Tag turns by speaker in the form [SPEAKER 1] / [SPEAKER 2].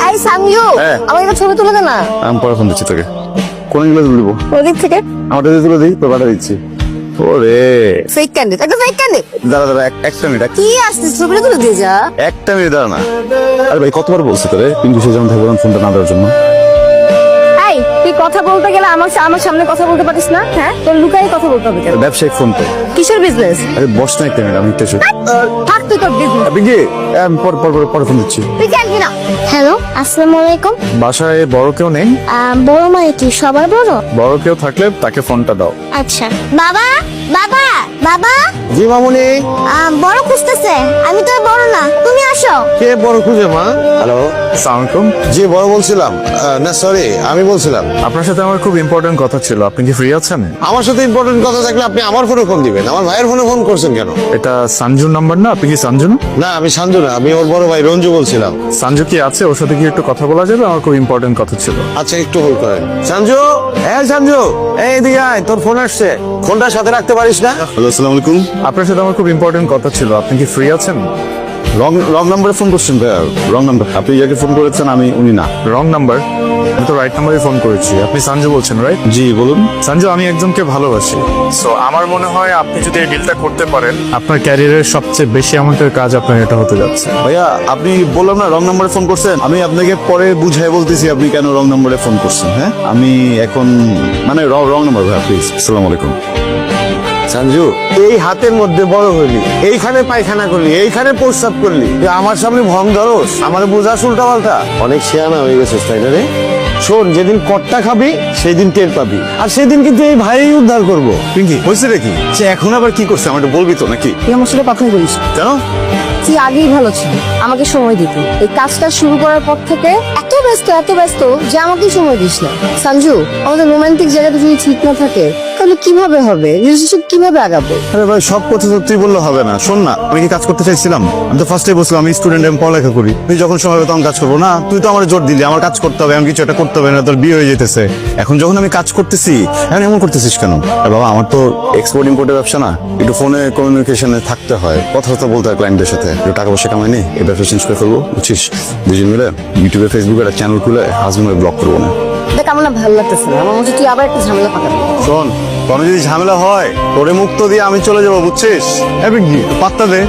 [SPEAKER 1] এই সামিউ, আমার একটা ছবি তুলে দে না।
[SPEAKER 2] আমি পরে ফোন দিচ্ছি তোকে। কোন গুলো তুলব?
[SPEAKER 1] ওদিক থেকে
[SPEAKER 2] আমাদের তুলে দিই, তোর পাঠা দিচ্ছি। ওরে
[SPEAKER 1] ফেক ক্যান্ডিড, একটা ফেক ক্যান্ডিড।
[SPEAKER 2] দাঁড়া দাঁড়া, একটা মিনিট,
[SPEAKER 1] কি আসছে, ছবিটা তুলে দিয়ে যা।
[SPEAKER 2] একটা মিনিট দাঁড়া না। আরে ভাই কতবার বলছি তোরে কিন্তু সে যেমন থাকবো ফোনটা না দেওয়ার জন্য।
[SPEAKER 1] এই তুই কথা বলতে গেলে আমার সামনে কথা বলতে পারিস না? হ্যাঁ, তোর লুকাই কথা বলতে হবে কেন?
[SPEAKER 2] ব্যবসায়িক ফোন তো।
[SPEAKER 1] কিসের বিজনেস?
[SPEAKER 2] আরে বস না একটা মিনিট, আমি একটু
[SPEAKER 1] থাক তুই তোর বিজনেস।
[SPEAKER 2] আপনি কি আমি পরে ফোন দিচ্ছি।
[SPEAKER 1] তুই জানবি না। হ্যালো, আসসালামু আলাইকুম।
[SPEAKER 2] বাসায় বড় কেউ নেই?
[SPEAKER 1] বড় মানে কি সবার বড়?
[SPEAKER 2] বড় কেউ থাকলে তাকে ফোনটা দাও।
[SPEAKER 1] আচ্ছা। বাবা বাবা বাবা,
[SPEAKER 3] জি মামুনি।
[SPEAKER 1] বড় খুঁজতেছে। আমি তো বড় না, তুমি আসো।
[SPEAKER 3] কে বড় খুঁজে মা? হ্যালো,
[SPEAKER 2] আসসালামু আলাইকুম।
[SPEAKER 3] জি বড় বলছিলাম। না সরি, আমি বলছিলাম
[SPEAKER 2] আপনার সাথে আমার খুব ইম্পর্টেন্ট কথা ছিল, আপনি কি ফ্রি আছেন?
[SPEAKER 3] আমার সাথে ইম্পর্টেন্ট কথা থাকলে আপনি আমার ফোনে ফোন দিবেন, আমার ভাইয়ের ফোনে ফোন করছেন কেন?
[SPEAKER 2] এটা সঞ্জুর নাম্বার না? আপনি কি সঞ্জু না?
[SPEAKER 3] না আমি সাঞ্জু না, আমি ওর বড় ভাই রঞ্জু বলছিলাম।
[SPEAKER 2] সঞ্জু কি আছে? ওর সাথে কি একটু কথা বলা যাবে? আমার খুব ইম্পর্টেন্ট কথা ছিল।
[SPEAKER 3] আচ্ছা একটু হোল্ড করেন। সাঞ্জু, হ্যাঁ সাঞ্জু, এই দিকে আয়, তোর ফোন আসছে। ফোনটা সাথে রাখতে পারিস না?
[SPEAKER 2] হ্যালো, আসসালামু আলাইকুম। আপনার সাথে আমার খুব ইম্পর্টেন্ট কথা ছিল, আপনি কি ফ্রি আছেন? রং নাম্বারে ফোন করছেন ভাইয়া, রং নাম্বার। আপনি যাকে ফোন করেছেন আমি উনি না। Wrong number? আমি তো রাইট নাম্বারে ফোন করেছি। আপনি সঞ্জু বলছেন রাইট? জি বলুন। সঞ্জু, আমি একজনকে ভালোবাসি, সো আমার মনে হয় আপনি যদি এই ডিলটা করতে পারেন আপনার ক্যারিয়ারের সবচেয়ে বেশি অ্যামাউন্টের কাজ আপনার এটা হতে যাচ্ছে। ভাইয়া আপনি বললাম না রং নাম্বারে ফোন করছেন, আমি আপনাকে পরে বুঝাই বলতেছি আপনি কেন রং নাম্বারে ফোন করছেন। হ্যাঁ আমি এখন মানে রং নাম্বার ভাইয়া প্লিজ। আসসালামু আলাইকুম।
[SPEAKER 3] সাঞ্জু, এই হাতের মধ্যে বড় হইলি, এইখানে পায়খানা করলি, এইখানে প্রস্রাব করলি, তুই আমার সামনে ভং ধরস, আমার বোঝা উল্টা পাল্টা। অনেক শেয়ানা হয়ে গেছিস তাই না রে? শোন, যেদিন কট্টা খাবি সেই দিন টের পাবি, আর সেদিন কিন্তু এই ভাই উদ্ধার করবো।
[SPEAKER 2] পিঙ্কি হয়েছে রে কি? সে এখন আবার কি করছে আমার একটু বলবি তো নাকি?
[SPEAKER 1] তুই আমার সাথে কথাই বলিস না।
[SPEAKER 2] কেন?
[SPEAKER 1] তুই আগেই ভালো ছিল, আমাকে সময় দিতি। এই কাজটা শুরু করার পর থেকে এত ব্যস্ত যে আমাকে সময় দিস না। সঞ্জু, আমাদের রোমান্টিক জায়গাটা যদি ঠিক না থাকে তাহলে কিভাবে হবে? রিলেশনশিপ কিভাবে আগাবে?
[SPEAKER 2] আরে ভাই সব কথা তো তুই বললে হবে না। শোন না, আমি কি কাজ করতে চাইছিলাম? আমি তো ফার্স্টে বলছিলাম আমি স্টুডেন্ট, আমি পড়ালেখা করি। তুই যখন সময় হবে তখন কাজ করবো না? তুই তো আমার জোর দিলি আমার কাজ করতে হবে, আমি কিছু একটা করতে হবে, না তোর বিয়ে হয়ে যেতেছে। এখন যখন আমি কাজ করতেছি এখন এমন করতেছিস কেন? আরে বাবা আমার তো এক্সপোর্ট ইম্পোর্টের ব্যবসা না, একটু ফোনে কমিউনিকেশনে থাকতে হয়, কথা বলতে হয় ক্লায়েন্টদের সাথে। একটু টাকা পয়সা কামাই নি, এই ব্যবসা চেঞ্জ করে ফেলবো বুঝছিস? দুজন মিলে ইউটিউবে ফেসবুকে একটা চ্যানেল খুলে হাজবেন্ড ব্লগ করবো না।
[SPEAKER 1] দেখ আমার না ভালো লাগতেছে না, আমার মধ্যে তুই আবার একটা ঝামেলা পাকাবি।
[SPEAKER 2] শোন, কোনো যদি ঝামেলা হয় তোরে মুক্ত দিয়ে আমি চলে যাবো বুঝছিস? কি পাত্তা দে।